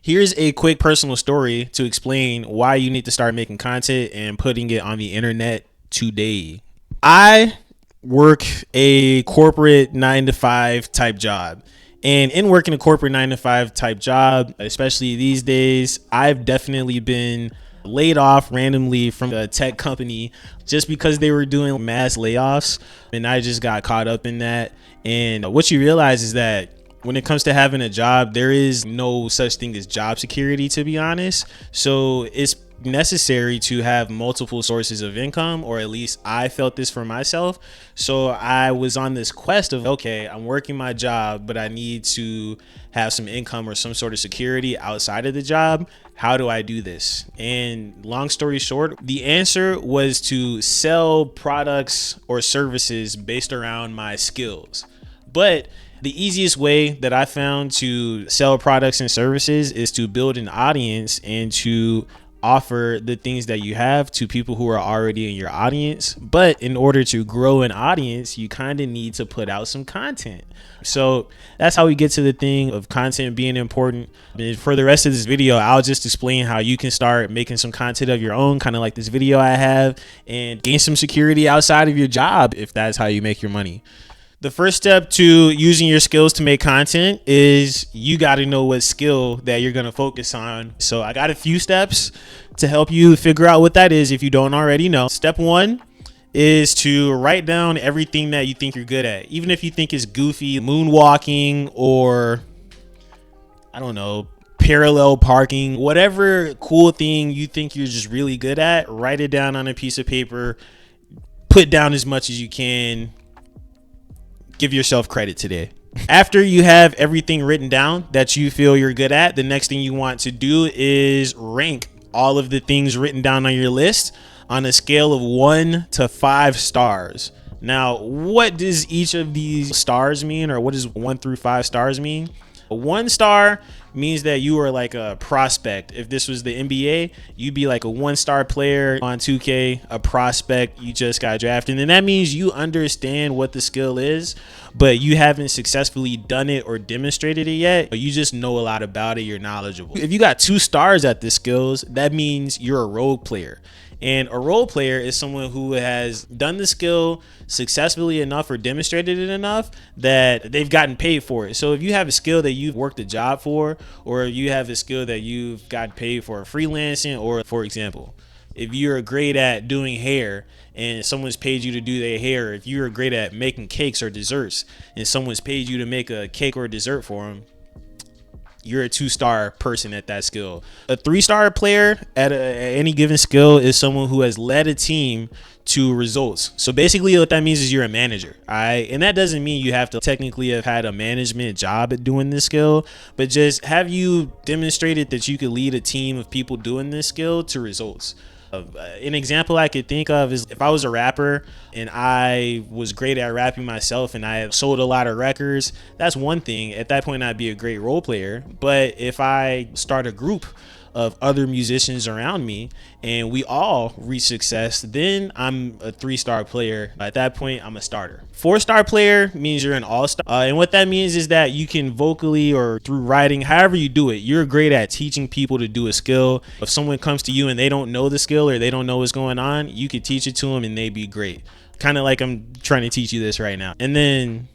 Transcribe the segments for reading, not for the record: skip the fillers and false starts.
Here's a quick personal story to explain why you need to start making content and putting it on the internet today. I work a corporate 9 to 5 type job. And in working a corporate 9 to 5 type job, especially these days, I've definitely been laid off randomly from a tech company just because they were doing mass layoffs. And I just got caught up in that. And what you realize is that when it comes to having a job, there is no such thing as job security, to be honest. So it's necessary to have multiple sources of income, or at least I felt this for myself. So I was on this quest of, okay, I'm working my job, but I need to have some income or some sort of security outside of the job. How do I do this? And long story short, the answer was to sell products or services based around my skills. But the easiest way that I found to sell products and services is to build an audience and to offer the things that you have to people who are already in your audience. But in order to grow an audience, you kind of need to put out some content. So that's how we get to the thing of content being important. And for the rest of this video, I'll just explain how you can start making some content of your own, kind of like this video I have, and gain some security outside of your job if that's how you make your money. The first step to using your skills to make content is you got to know what skill that you're going to focus on. So I got a few steps to help you figure out what that is if you don't already know. Step 1 is to write down everything that you think you're good at. Even if you think it's goofy, moonwalking, or I don't know, parallel parking, whatever cool thing you think you're just really good at, write it down on a piece of paper, put down as much as you can. Give yourself credit today. After you have everything written down that you feel you're good at, the next thing you want to do is rank all of the things written down on your list on a scale of 1 to 5 stars. Now, what does each of these stars mean, or what does 1 through 5 stars mean? 1 star means that you are like a prospect. If this was the NBA, you'd be like a 1-star player on 2K, a prospect, you just got drafted. And that means you understand what the skill is, but you haven't successfully done it or demonstrated it yet. But you just know a lot about it, you're knowledgeable. If you got 2 stars at the skills, that means you're a role player. And a role player is someone who has done the skill successfully enough or demonstrated it enough that they've gotten paid for it. So if you have a skill that you've worked a job for, or you have a skill that you've gotten paid for freelancing, or for example, if you're great at doing hair and someone's paid you to do their hair, if you're great at making cakes or desserts and someone's paid you to make a cake or a dessert for them, you're a 2-star person at that skill. A 3-star player at any given skill is someone who has led a team to results. So basically what that means is you're a manager. All right. And that doesn't mean you have to technically have had a management job at doing this skill, but just have you demonstrated that you could lead a team of people doing this skill to results. An example I could think of is if I was a rapper and I was great at rapping myself and I sold a lot of records, that's one thing. At that point, I'd be a great role player. But if I start a group of other musicians around me and we all reach success, then I'm a 3-star player. At that point, I'm a starter. 4-star player means you're an all-star. And what that means is that you can vocally or through writing, however you do it, you're great at teaching people to do a skill. If someone comes to you and they don't know the skill or they don't know what's going on, you could teach it to them and they'd be great. Kind of like I'm trying to teach you this right now. And then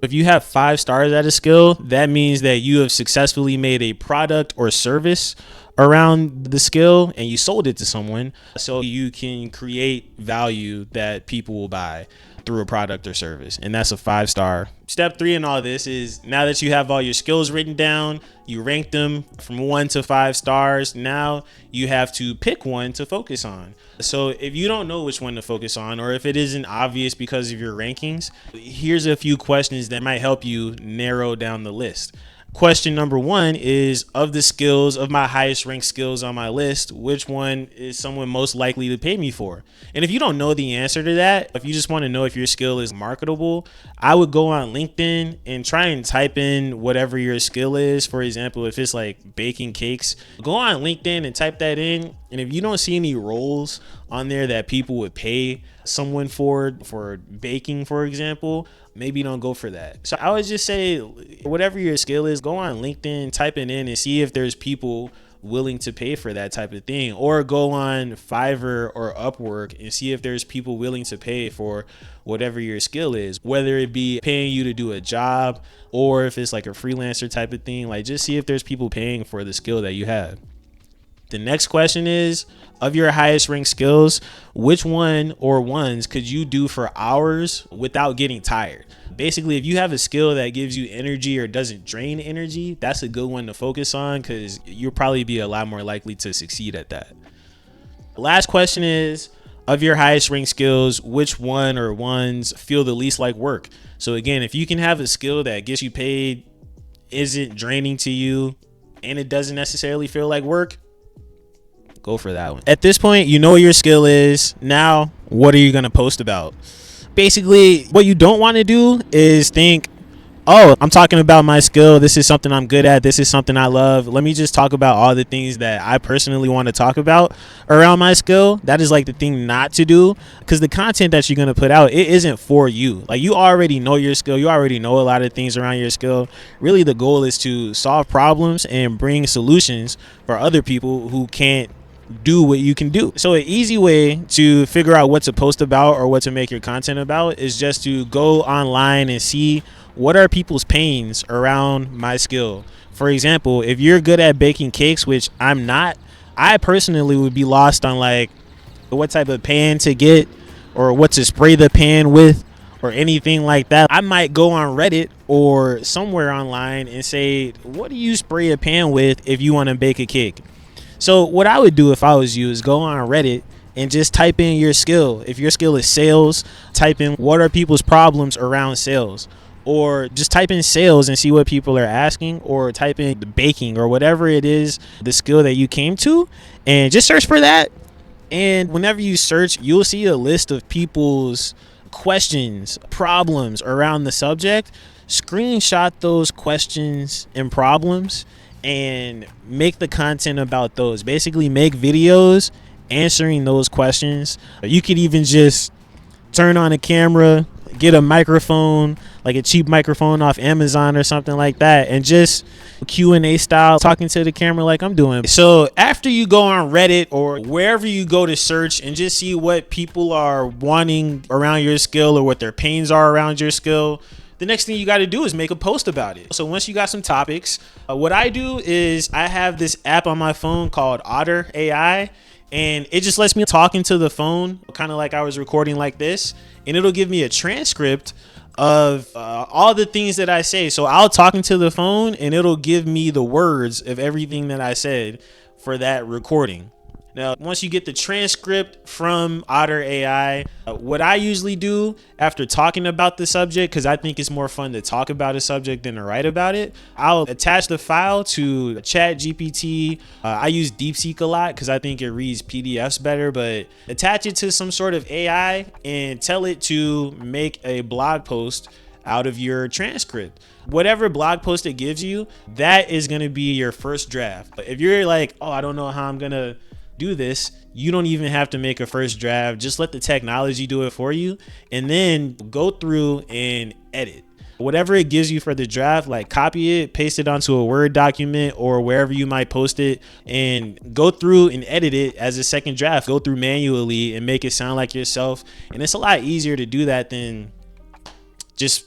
if you have 5 stars at a skill, that means that you have successfully made a product or service around the skill and you sold it to someone, so you can create value that people will buy through a product or service. And that's a 5-star. Step 3 in all this is, now that you have all your skills written down, you rank them from 1 to 5 stars. Now you have to pick one to focus on. So if you don't know which one to focus on, or if it isn't obvious because of your rankings, here's a few questions that might help you narrow down the list. Question number 1 is, of the skills, of my highest ranked skills on my list, which one is someone most likely to pay me for? And if you don't know the answer to that, if you just want to know if your skill is marketable, I would go on LinkedIn and try and type in whatever your skill is. For example, if it's like baking cakes, go on LinkedIn and type that in. And if you don't see any roles on there that people would pay someone for baking, for example, maybe don't go for that. So I would just say, whatever your skill is, go on LinkedIn, type it in and see if there's people willing to pay for that type of thing, or go on Fiverr or Upwork and see if there's people willing to pay for whatever your skill is, whether it be paying you to do a job or if it's like a freelancer type of thing. Like, just see if there's people paying for the skill that you have. The next question is, of your highest ranked skills, which one or ones could you do for hours without getting tired? Basically, if you have a skill that gives you energy or doesn't drain energy, that's a good one to focus on, because you'll probably be a lot more likely to succeed at that. The last question is, of your highest ranked skills, which one or ones feel the least like work? So again, if you can have a skill that gets you paid, isn't draining to you, and it doesn't necessarily feel like work, go for that one. At this point, you know what your skill is. Now, what are you going to post about? Basically, what you don't want to do is think, oh, I'm talking about my skill. This is something I'm good at. This is something I love. Let me just talk about all the things that I personally want to talk about around my skill. That is like the thing not to do, because the content that you're going to put out, it isn't for you. Like, you already know your skill. You already know a lot of things around your skill. Really, the goal is to solve problems and bring solutions for other people who can't do what you can do. So an easy way to figure out what to post about or what to make your content about is just to go online and see what are people's pains around my skill. For example, if you're good at baking cakes, which I'm not, I personally would be lost on like what type of pan to get or what to spray the pan with or anything like that. I might go on Reddit or somewhere online and say, what do you spray a pan with if you want to bake a cake? So what I would do if I was you is go on Reddit and just type in your skill. If your skill is sales, type in what are people's problems around sales, or just type in sales and see what people are asking, or type in baking or whatever it is, the skill that you came to, and just search for that. And whenever you search, you'll see a list of people's questions, problems around the subject. Screenshot those questions and problems and make the content about those. Basically, make videos answering those questions. You could even just turn on a camera, get a microphone, like a cheap microphone off Amazon or something like that, and just Q&A style talking to the camera like I'm doing. So after you go on Reddit or wherever you go to search and just see what people are wanting around your skill or what their pains are around your skill, the next thing you got to do is make a post about it. So once you got some topics, what I do is I have this app on my phone called Otter AI, and it just lets me talk into the phone, kind of like I was recording like this, and it'll give me a transcript of all the things that I say. So I'll talk into the phone and it'll give me the words of everything that I said for that recording. Now, once you get the transcript from Otter AI, what I usually do after talking about the subject, because I think it's more fun to talk about a subject than to write about it, I'll attach the file to ChatGPT. I use DeepSeek a lot because I think it reads PDFs better, but attach it to some sort of AI and tell it to make a blog post out of your transcript. Whatever blog post it gives you, that is going to be your first draft. But if you're like, oh, I don't know how I'm going to do this, you don't even have to make a first draft. Just let the technology do it for you, and then go through and edit whatever it gives you for the draft. Like, copy it, paste it onto a Word document or wherever you might post it, and go through and edit it as a second draft. Go through manually and make it sound like yourself. And it's a lot easier to do that than just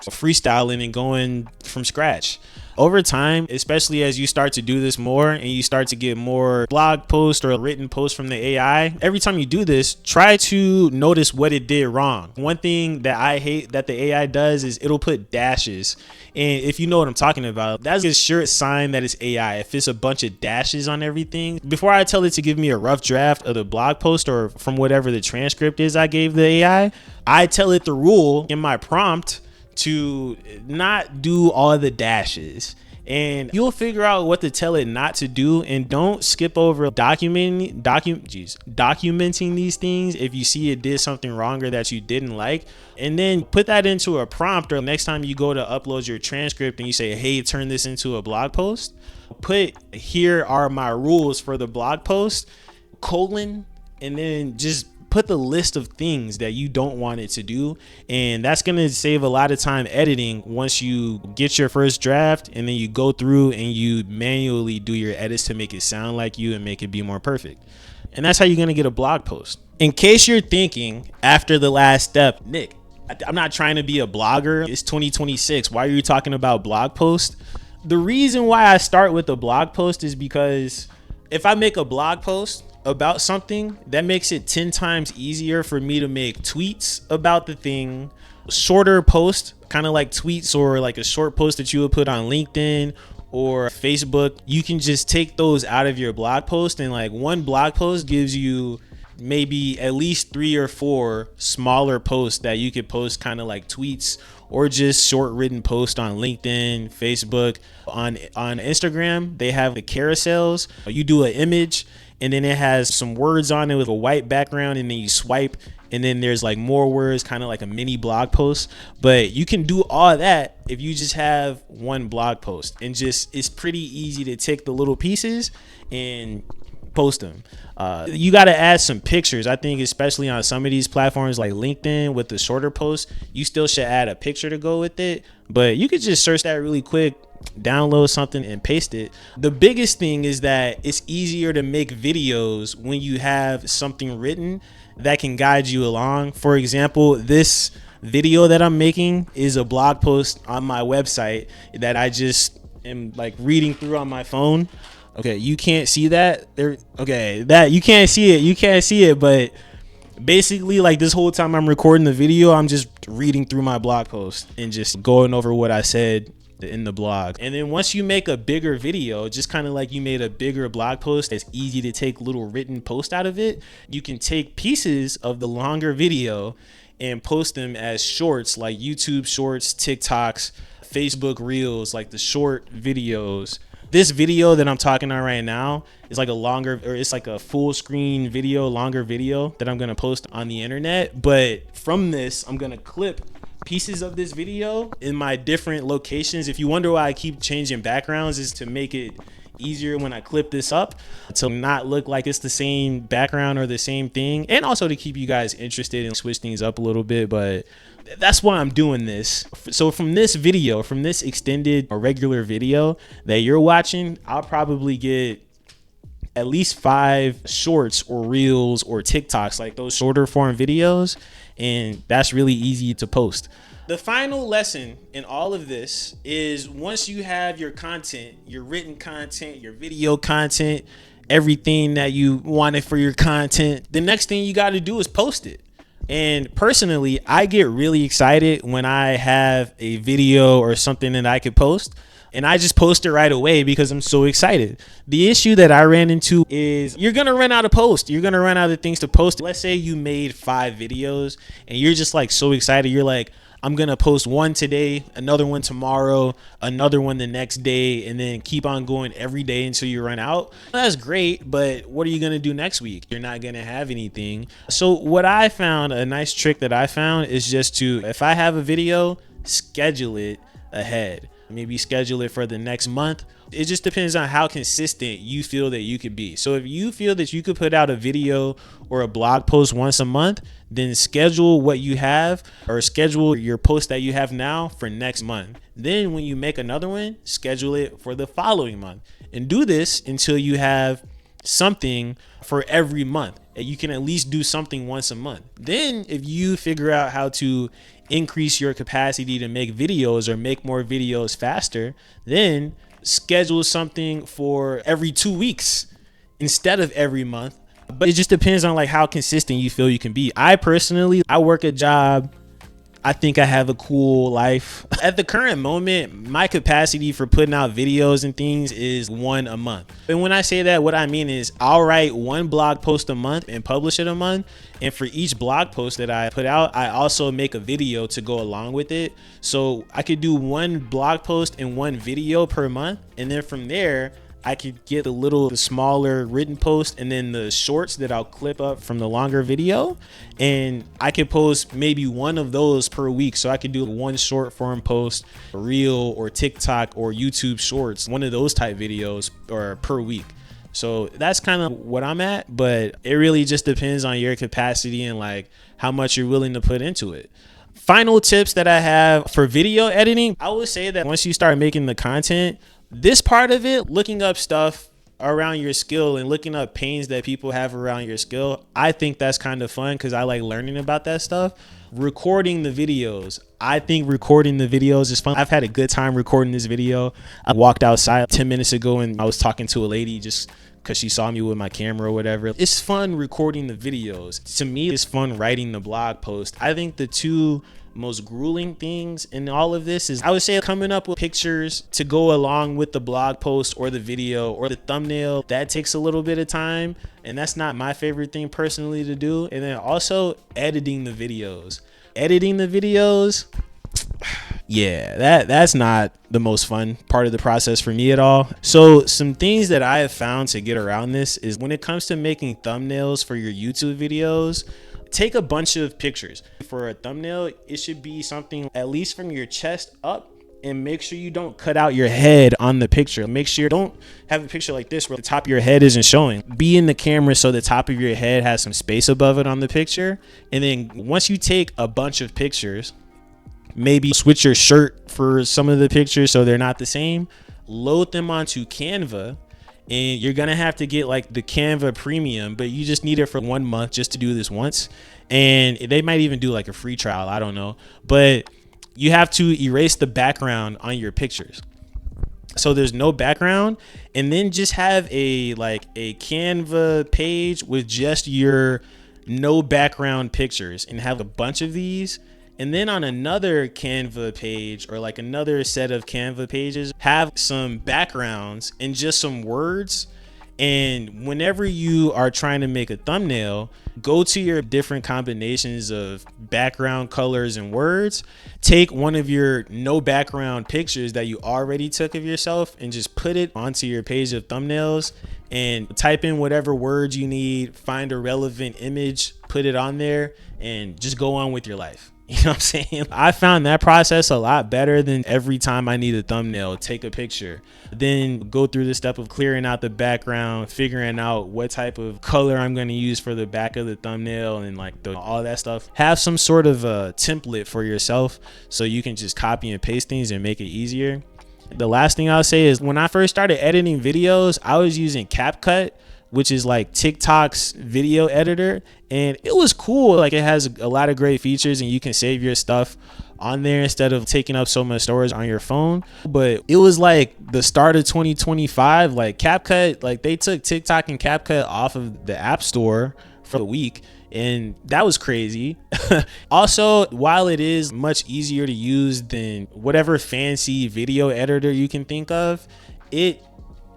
freestyling and going from scratch. Over time, especially as you start to do this more and you start to get more blog posts or written posts from the AI, every time you do this, try to notice what it did wrong. One thing that I hate that the AI does is it'll put dashes. And if you know what I'm talking about, that's a sure sign that it's AI. If it's a bunch of dashes on everything, before I tell it to give me a rough draft of the blog post or from whatever the transcript is I gave the AI, I tell it the rule in my prompt to not do all the dashes, and you'll figure out what to tell it not to do. And don't skip over documenting these things if you see it did something wrong or that you didn't like, and then put that into a prompt. Or next time you go to upload your transcript and you say, hey, turn this into a blog post, put here are my rules for the blog post, colon, and then just put the list of things that you don't want it to do, and that's going to save a lot of time editing once you get your first draft, and then you go through and you manually do your edits to make it sound like you and make it be more perfect. And that's how you're going to get a blog post. In case you're thinking after the last step, Nick, I'm not trying to be a blogger. It's 2026. Why are you talking about blog posts? The reason why I start with a blog post is because if I make a blog post about something, that makes it 10 times easier for me to make tweets about the thing, shorter posts, kind of like tweets or like a short post that you would put on LinkedIn or Facebook. You can just take those out of your blog post, and like one blog post gives you maybe at least 3 or 4 smaller posts that you could post, kind of like tweets or just short written posts on LinkedIn, Facebook. On Instagram, they have the carousels. You do an image and then it has some words on it with a white background, and then you swipe and then there's like more words, kind of like a mini blog post. But you can do all that if you just have one blog post, and just it's pretty easy to take the little pieces and post them. You got to add some pictures. I think especially on some of these platforms like LinkedIn with the shorter posts, you still should add a picture to go with it, but you could just search that really quick, download something and paste it. The biggest thing is that it's easier to make videos when you have something written that can guide you along. For example, this video that I'm making is a blog post on my website that I just am like reading through on my phone. Okay, you can't see that there. Okay, that you can't see it. You can't see it, but basically, like this whole time I'm recording the video, I'm just reading through my blog post and just going over what I said in the blog. And then once you make a bigger video, just kind of like you made a bigger blog post, it's easy to take little written posts out of it. You can take pieces of the longer video and post them as shorts, like YouTube shorts, TikToks, Facebook reels, like the short videos. This video that I'm talking on right now is like a longer, or it's like a full screen video, longer video that I'm going to post on the internet. But from this, I'm going to clip pieces of this video in my different locations. If you wonder why I keep changing backgrounds, is to make it easier when I clip this up to not look like it's the same background or the same thing, and also to keep you guys interested and switch things up a little bit. But that's why I'm doing this. So from this video, from this extended or regular video that you're watching, I'll probably get at least 5 shorts or reels or TikToks, like those shorter form videos, and that's really easy to post. The final lesson in all of this is once you have your content, your written content, your video content, everything that you wanted for your content, the next thing you got to do is post it. And personally, I get really excited when I have a video or something that I could post, and I just post it right away because I'm so excited. The issue that I ran into is you're going to run out of posts. You're going to run out of things to post. Let's say you made 5 videos and you're just like so excited. You're like, I'm going to post one today, another one tomorrow, another one the next day, and then keep on going every day until you run out. That's great, but what are you going to do next week? You're not going to have anything. So what I found, a nice trick that I found, is just to, if I have a video, schedule it ahead. Maybe schedule it for the next month. It just depends on how consistent you feel that you could be. So if you feel that you could put out a video or a blog post once a month, then schedule what you have, or schedule your post that you have now for next month. Then when you make another one, schedule it for the following month, and do this until you have something for every month. You can at least do something once a month. Then if you figure out how to increase your capacity to make videos or make more videos faster, then schedule something for every 2 weeks instead of every month. But it just depends on like how consistent you feel you can be. I personally, I work a job. I think I have a cool life. At the current moment, my capacity for putting out videos and things is 1 a month. And when I say that, what I mean is I'll write 1 blog post a month and publish it a month. And for each blog post that I put out, I also make a video to go along with it. So I could do 1 blog post and 1 video per month. And then from there, I could get the smaller written post and then the shorts that I'll clip up from the longer video, and I could post maybe 1 of those per week. So I could do 1 short form post, reel or TikTok or YouTube shorts, one of those type videos or per week. So that's kind of what I'm at, but it really just depends on your capacity and like how much you're willing to put into it. Final tips that I have for video editing, I would say that once you start making the content, this part of it, looking up stuff around your skill and looking up pains that people have around your skill, I think that's kind of fun because I like learning about that stuff. Recording the videos, I think recording the videos is fun. I've had a good time recording this video. I walked outside 10 minutes ago and I was talking to a lady just because she saw me with my camera or whatever. It's fun recording the videos. To me, it's fun writing the blog post. I think the two most grueling things in all of this is, I would say, coming up with pictures to go along with the blog post or the video or the thumbnail. That takes a little bit of time, and that's not my favorite thing personally to do. And then also editing the videos. Yeah, that's not the most fun part of the process for me at all. So some things that I have found to get around this is, when it comes to making thumbnails for your YouTube videos, take a bunch of pictures. For a thumbnail, it should be something at least from your chest up, and make sure you don't cut out your head on the picture. Make sure you don't have a picture like this where the top of your head isn't showing. Be in the camera so the top of your head has some space above it on the picture. And then once you take a bunch of pictures, maybe switch your shirt for some of the pictures so they're not the same, load them onto Canva. And you're gonna have to get like the Canva Premium, but you just need it for 1 month just to do this once. And they might even do like a free trial, I don't know. But you have to erase the background on your pictures, so there's no background. And then just have a Canva page with just your no background pictures, and have a bunch of these. And then on another Canva page, or like another set of Canva pages, have some backgrounds and just some words. And whenever you are trying to make a thumbnail, go to your different combinations of background colors and words. Take one of your no background pictures that you already took of yourself and just put it onto your page of thumbnails, and type in whatever words you need, find a relevant image, put it on there, and just go on with your life. You know what I'm saying? I found that process a lot better than every time I need a thumbnail, take a picture, then go through the step of clearing out the background, figuring out what type of color I'm going to use for the back of the thumbnail, and like all that stuff. Have some sort of a template for yourself so you can just copy and paste things and make it easier. The last thing I'll say is, when I first started editing videos, I was using CapCut, which is like TikTok's video editor, and it was cool. Like, it has a lot of great features, and you can save your stuff on there instead of taking up so much storage on your phone. But it was like the start of 2025. Like, CapCut, like they took TikTok and CapCut off of the App Store for a week, and that was crazy. Also, while it is much easier to use than whatever fancy video editor you can think of,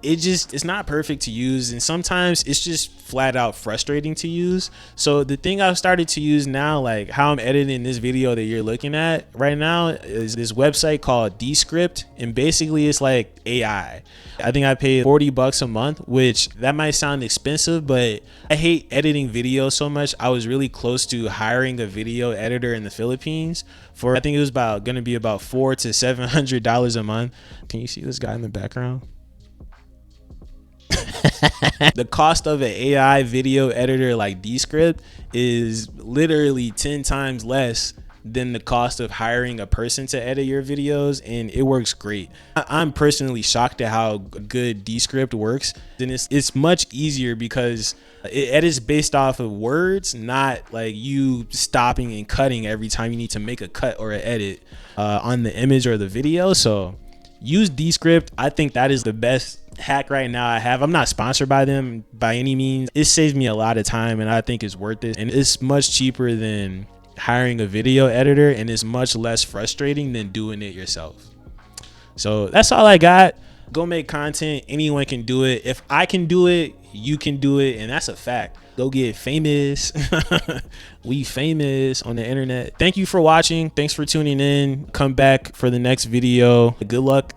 it's not perfect to use, and sometimes it's just flat out frustrating to use. So the thing I've started to use now, like how I'm editing this video that you're looking at right now, is this website called Descript, and basically it's like AI. I think I paid $40 a month, which that might sound expensive, but I hate editing videos so much. I was really close to hiring a video editor in the Philippines for, I think it was gonna be about $400 to $700 a month. Can you see this guy in the background? The cost of an AI video editor like Descript is literally 10 times less than the cost of hiring a person to edit your videos, and it works great. I'm personally shocked at how good Descript works, and it's much easier because it edits based off of words, not like you stopping and cutting every time you need to make a cut or an edit on the image or the video. So use Descript. I think that is the best hack right now I have. I'm not sponsored by them by any means. It saves me a lot of time, and I think it's worth it. And it's much cheaper than hiring a video editor, and it's much less frustrating than doing it yourself. So that's all I got. Go make content. Anyone can do it. If I can do it, you can do it, and that's a fact. Go get famous. We famous on the internet. Thank you for watching. Thanks for tuning in. Come back for the next video. Good luck.